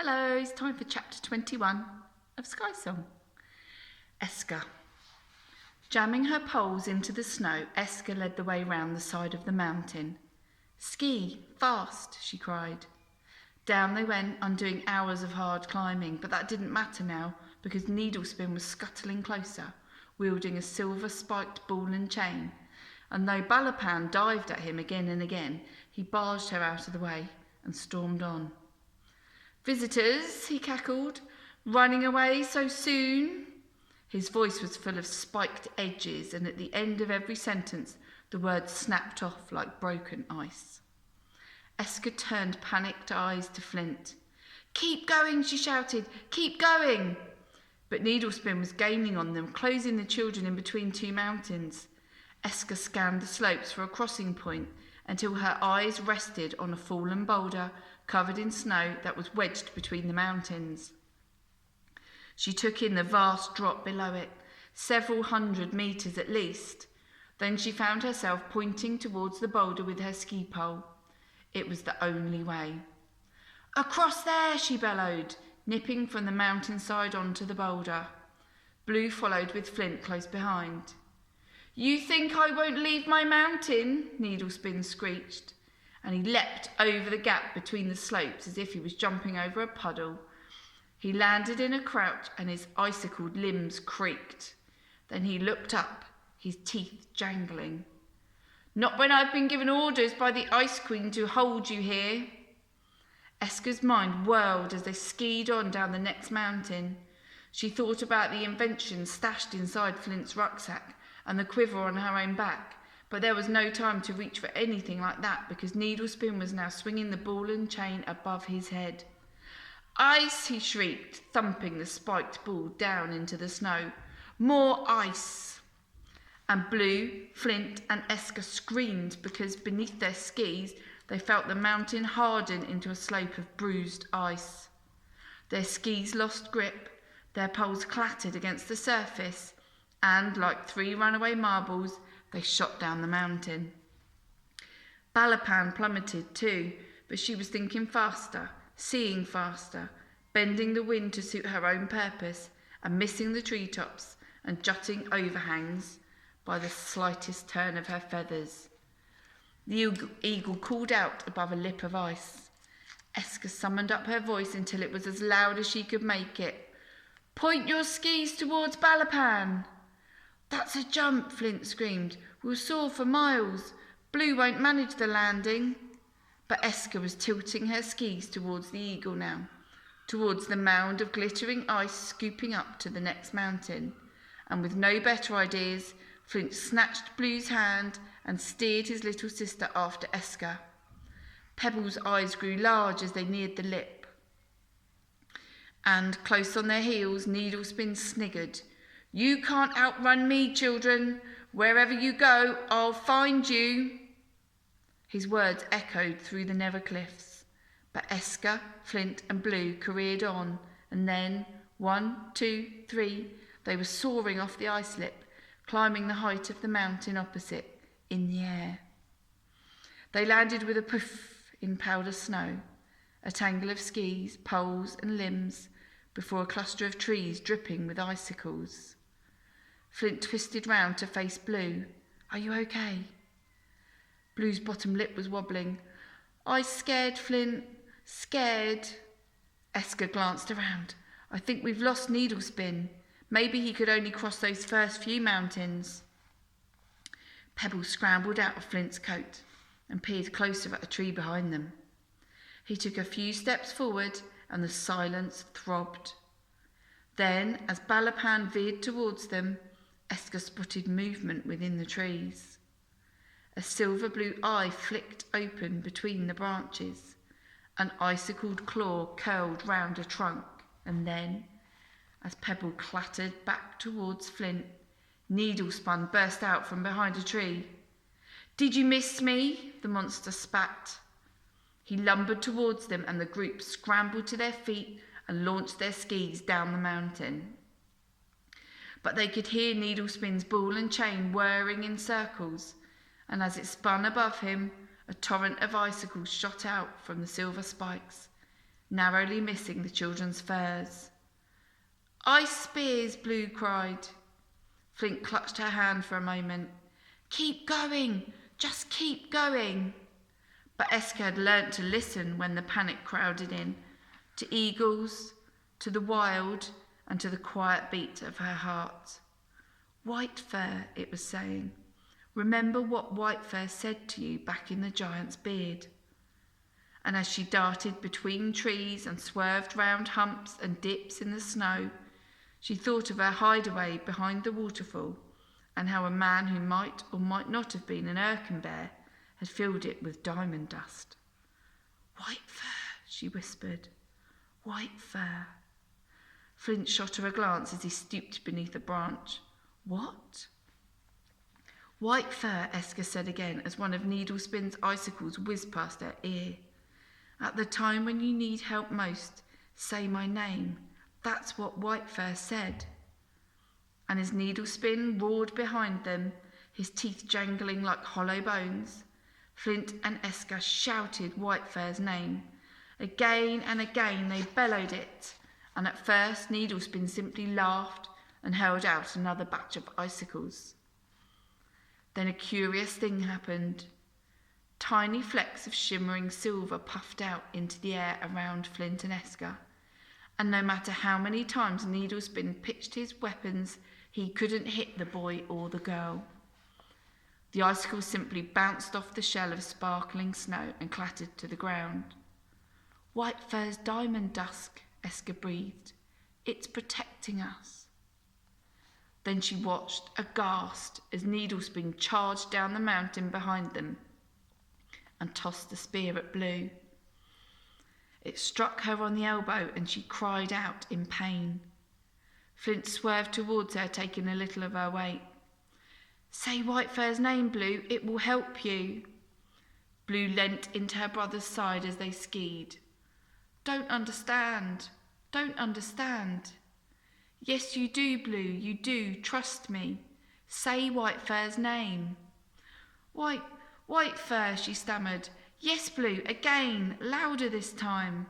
Hello, it's time for chapter 21 of Sky Song. Esker. Jamming her poles into the snow, Esker led the way round the side of the mountain. "Ski, fast," she cried. Down they went, undoing hours of hard climbing, but that didn't matter now because Needlespin was scuttling closer, wielding a silver spiked ball and chain, and though Balapan dived at him again and again, he barged her out of the way and stormed on. "Visitors," he cackled, "running away so soon?" His voice was full of spiked edges, and at the end of every sentence the words snapped off like broken ice. Esker turned panicked eyes to Flint. "Keep going," she shouted, "keep going!" But Needlespin was gaining on them, closing the children in between two mountains. Esker scanned the slopes for a crossing point until her eyes rested on a fallen boulder covered in snow that was wedged between the mountains. She took in the vast drop below it, several hundred metres at least. Then she found herself pointing towards the boulder with her ski pole. It was the only way. "Across there," she bellowed, nipping from the mountainside onto the boulder. Blue followed with Flint close behind. "You think I won't leave my mountain?" Needlespin screeched, and he leapt over the gap between the slopes as if he was jumping over a puddle. He landed in a crouch and his icicled limbs creaked. Then he looked up, his teeth jangling. "Not when I've been given orders by the Ice Queen to hold you here." Esker's mind whirled as they skied on down the next mountain. She thought about the invention stashed inside Flint's rucksack and the quiver on her own back, but there was no time to reach for anything like that because Needlespin was now swinging the ball and chain above his head. "Ice!" he shrieked, thumping the spiked ball down into the snow. "More ice!" And Blue, Flint and Esker screamed because beneath their skis they felt the mountain harden into a slope of bruised ice. Their skis lost grip, their poles clattered against the surface, and like three runaway marbles, they shot down the mountain. Balapan plummeted too, but she was thinking faster, seeing faster, bending the wind to suit her own purpose, and missing the treetops and jutting overhangs by the slightest turn of her feathers. The eagle called out above a lip of ice. Esker summoned up her voice until it was as loud as she could make it. "Point your skis towards Balapan!" "That's a jump," Flint screamed. "We'll soar for miles. Blue won't manage the landing." But Esker was tilting her skis towards the eagle now, towards the mound of glittering ice scooping up to the next mountain, and with no better ideas, Flint snatched Blue's hand and steered his little sister after Esker. Pebble's eyes grew large as they neared the lip. And close on their heels, Needlespin sniggered. "You can't outrun me, children. Wherever you go, I'll find you." His words echoed through the Never Cliffs, but Esker, Flint and Blue careered on, and then, 1, 2, 3, they were soaring off the ice lip, climbing the height of the mountain opposite, in the air. They landed with a poof in powder snow, a tangle of skis, poles and limbs, before a cluster of trees dripping with icicles. Flint twisted round to face Blue. "Are you okay?" Blue's bottom lip was wobbling. "I scared, Flint, scared." Esker glanced around. "I think we've lost Needlespin. Maybe he could only cross those first few mountains." Pebble scrambled out of Flint's coat and peered closer at a tree behind them. He took a few steps forward and the silence throbbed. Then, as Balapan veered towards them, Esker spotted movement within the trees. A silver blue eye flicked open between the branches. An icicled claw curled round a trunk, and then, as Pebble clattered back towards Flint, Needlespin burst out from behind a tree. "Did you miss me?" the monster spat. He lumbered towards them and the group scrambled to their feet and launched their skis down the mountain. But they could hear Needlespin's ball and chain whirring in circles, and as it spun above him, a torrent of icicles shot out from the silver spikes. narrowly missing the children's furs. "Ice spears," Blue cried. Flint clutched her hand for a moment. "Keep going, just keep going." But Eska had learnt to listen when the panic crowded in, to eagles, to the wild, and to the quiet beat of her heart. "White fur," it was saying. "Remember what White fur said to you back in the giant's beard." And as she darted between trees and swerved round humps and dips in the snow, she thought of her hideaway behind the waterfall and how a man who might or might not have been an Erkin bear had filled it with diamond dust. "White fur," she whispered. "White fur." Flint shot her a glance as he stooped beneath a branch. "What?" "White fur," Eska said again as one of Needlespin's icicles whizzed past her ear. "At the time when you need help most, say my name. That's what White fur said." And as Needlespin roared behind them, his teeth jangling like hollow bones, Flint and Eska shouted White fur's name. Again and again they bellowed it, and at first Needlespin simply laughed and held out another batch of icicles. Then a curious thing happened. Tiny flecks of shimmering silver puffed out into the air around Flint and Eska, and no matter how many times Needlespin pitched his weapons, he couldn't hit the boy or the girl. The icicles simply bounced off the shell of sparkling snow and clattered to the ground. "White fur's diamond dust," Eska breathed. "It's protecting us." Then she watched, aghast, as Needlespin charged down the mountain behind them and tossed the spear at Blue. It struck her on the elbow and she cried out in pain. Flint swerved towards her, taking a little of her weight. "Say White fur's name, Blue. It will help you." Blue leant into her brother's side as they skied. Don't understand. "Yes, you do, Blue, you do. Trust me. Say White fur's name." White fur," she stammered. "Yes, Blue, again, louder this time."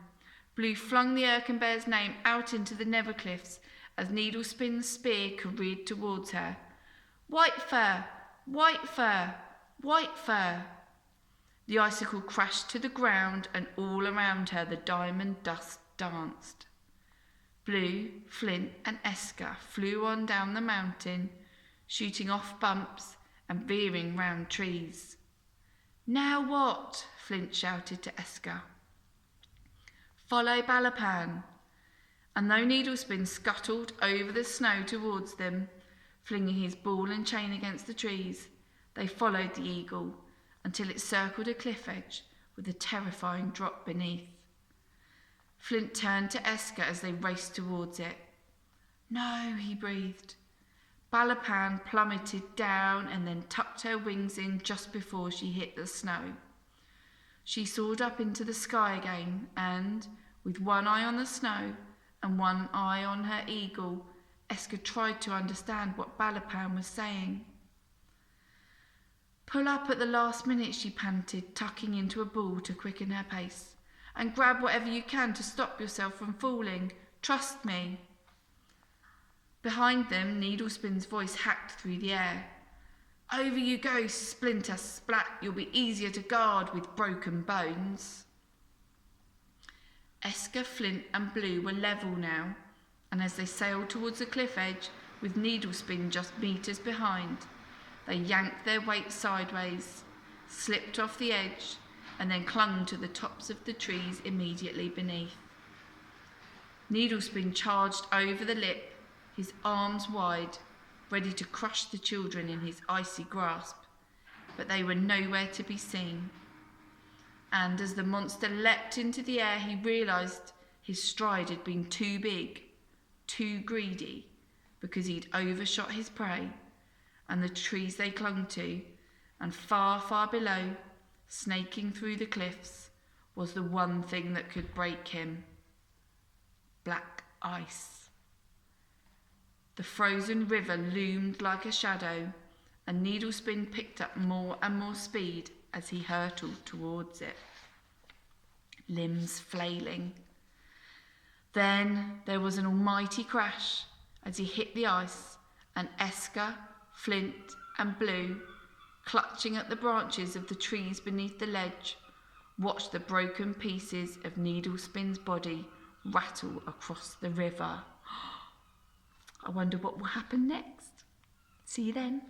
Blue flung the Erkin bear's name out into the Nevercliffs as Needlespin's spear careered towards her. "White fur, White fur, White fur." The icicle crashed to the ground, and all around her the diamond dust danced. Blue, Flint, and Eska flew on down the mountain, shooting off bumps and veering round trees. "Now what?" Flint shouted to Eska. "Follow Balapan." And though Needlespin scuttled over the snow towards them, flinging his ball and chain against the trees, they followed the eagle until it circled a cliff edge with a terrifying drop beneath. Flint turned to Eska as they raced towards it. "No," he breathed. Balapan plummeted down and then tucked her wings in just before she hit the snow. She soared up into the sky again and, with one eye on the snow and one eye on her eagle, Eska tried to understand what Balapan was saying. "Pull up at the last minute," she panted, tucking into a ball to quicken her pace. "And grab whatever you can to stop yourself from falling. Trust me." Behind them, Needlespin's voice hacked through the air. "Over you go, splinter splat. You'll be easier to guard with broken bones." Eska, Flint, and Blue were level now, and as they sailed towards the cliff edge, with Needlespin just meters behind, they yanked their weight sideways, slipped off the edge, and then clung to the tops of the trees immediately beneath. Needlespin charged over the lip, his arms wide, ready to crush the children in his icy grasp, but they were nowhere to be seen. And as the monster leapt into the air, he realised his stride had been too big, too greedy, because he'd overshot his prey, and the trees they clung to, and far, far below, snaking through the cliffs, was the one thing that could break him: black ice. The frozen river loomed like a shadow, and Needlespin picked up more and more speed as he hurtled towards it, limbs flailing. Then there was an almighty crash as he hit the ice, and Esker, Flint and Blue, clutching at the branches of the trees beneath the ledge, watched the broken pieces of Needlespin's body rattle across the river. I wonder what will happen next. See you then.